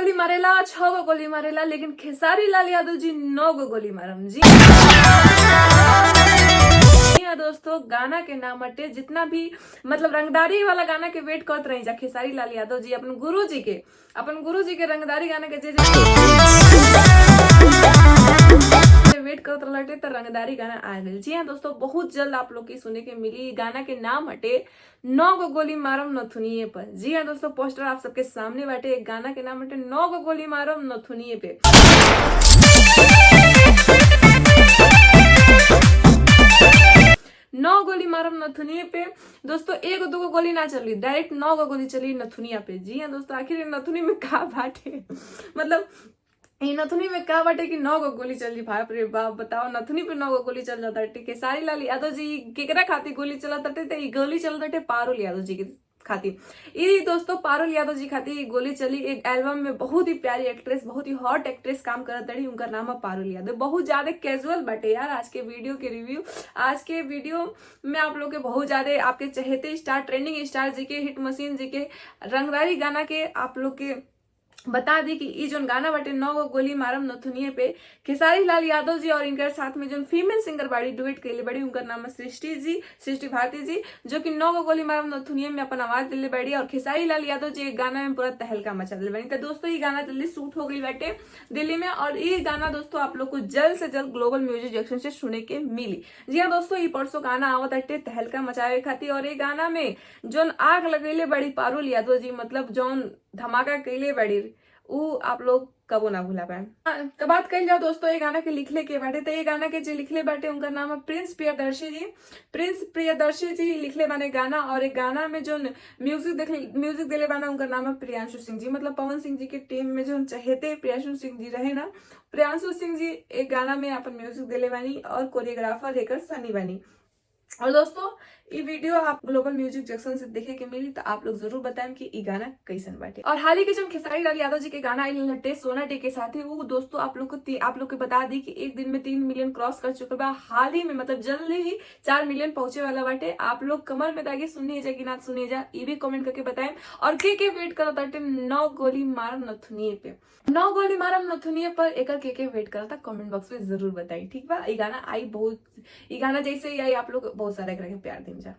गोली मारेला, 6 गो गोली मारेला, लेकिन खेसारी लाल यादव जी 9 गो गोली मारम जी। दोस्तों गाना के नाम हटे, जितना भी मतलब रंगदारी वाला गाना के वेट करते रही जा खेसारी लाल यादव जी अपन गुरु जी के रंगदारी गाना के जे वेट करते रहते तो रंगदारी गाना आ गई। जी हाँ दोस्तों, बहुत जल्द आप लोग की सुने के मिली। गाना के नाम हटे 9 गो गोली मारम नथुनिये पर। जी हाँ दोस्तों, पोस्टर आप सबके सामने बाटे। एक गाना के नाम हटे 9 गो गोली मारम नथुनिये पे। 9 गोली मारम नथुनिये पे दोस्तों, एक दो गोली ना चली, डायरेक्ट 9 गो गोली चली नथुनिया पे। जी हाँ दोस्तों, आखिर नथुनी में का बाटे मतलब नथुनी में का बाटे कि 9 गो गोली चल जी। बाप रे बाप, बताओ नथुनी पे 9 गो गोली चल जाता है। खेसारी लाल यादव जी केकरा खातिर गोली चलत हटे, गोली चलत हटे पारुल यादव जी के खातिर। ये दोस्तों पारुल यादव जी खातिर गोली चली। एक एल्बम में बहुत ही प्यारी एक्ट्रेस, बहुत ही हॉट एक्ट्रेस काम करत रही, उनका नाम है पारुल यादव। बहुत ज्यादा कैजुअल बाटे यार आज के वीडियो के रिव्यू। आज के वीडियो में आप लोग के बहुत ज्यादा आपके चहेते स्टार, ट्रेंडिंग स्टार जी के, हिट मशीन जी के रंगदारी गाना के आप लोग के बता दी कि ये जो गाना बाटे 9 गो गोली मारम नथुनिये पे, खेसारी लाल यादव जी और इनके साथ में जो फीमेल सिंगर बाड़ी डुएट कैले बड़ी, उनका नाम है सृष्टि भारती जी, जो कि 9 गो गोली मारम नथुनिये में अपन आवाज दिले बड़ी। और खेसारी लाल यादव जी एक गाना में पूरा तहलका मचा दिले बड़ी। तो दोस्तों ये गाना जल्दी शूट हो गई बाटे दिल्ली में, और ये गाना दोस्तों आप लोग को जल्द से जल्द ग्लोबल म्यूजिक जंक्शन से सुने के मिली। जी हाँ दोस्तों, ये परसों गाना आवत हटे तहलका मचावे खातिर। और ये गाना में जो आग लगेले बड़ी पारुल यादव जी, मतलब जौन धमाका कैले बड़ी, उ आप लोग कबो ना भूला पाए। तो बात कही जाओ दोस्तों ये गाना के लिखले के बाटे, तो ये गाना के जो लिखले बाटे उनका नाम है प्रिंस प्रियदर्शी जी लिखले बाने गाना। और एक गाना में जो म्यूजिक दिले बाना उनका नाम है प्रियांशु सिंह जी, मतलब पवन सिंह जी के टीम में जो चहेते प्रियांशु सिंह जी रहे ना, प्रियांशु सिंह जी एक गाना में अपन म्यूजिक दिले बानी और कोरियोग्राफर लेकर सनी बानी। और दोस्तों ये वीडियो आप ग्लोबल म्यूजिक जंक्शन से देखे के मिली, तो आप लोग जरूर बताएं कि ये गाना कैसन बाटे। और हाल ही के जो खेसारी लाल यादव जी के गाना आई लट्टे सोना डे के साथ ही, वो दोस्तों आप लोग को बता दी कि एक दिन में 3 मिलियन क्रॉस कर चुका बा। हाल ही में मतलब जल्दी ही 4 मिलियन पहुंचे वाला बाटे। आप लोग कमर में दागे सुनिए जा कि ना सुनिए जा, ये भी कमेंट करके बताएं। और के वेट करो ताटे 9 गोली मारम नथुनिये पे, 9 गोली मारम नथुनिये पर एक के वेट करा था, कमेंट बॉक्स में जरूर बताई। ठीक बा, ये गाना आई बहुत, ये गाना जैसे ही आई आप लोग बहुत सारा प्यार दें जा।